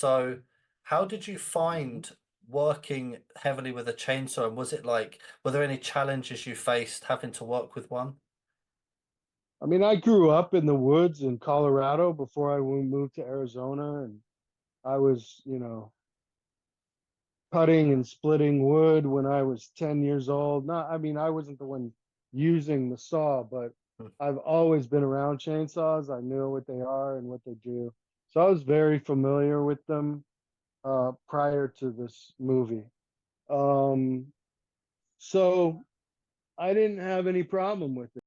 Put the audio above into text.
So, how did you find working heavily with a chainsaw? And was it like, were there any challenges you faced having to work with one? I mean, I grew up in the woods in Colorado before I moved to Arizona, and I was, cutting and splitting wood when I was 10 years old. Not, I mean, I wasn't the one using the saw, but Mm. I've always been around chainsaws. I know what they are and what they do. So I was very familiar with them prior to this movie. Um, so I didn't have any problem with it.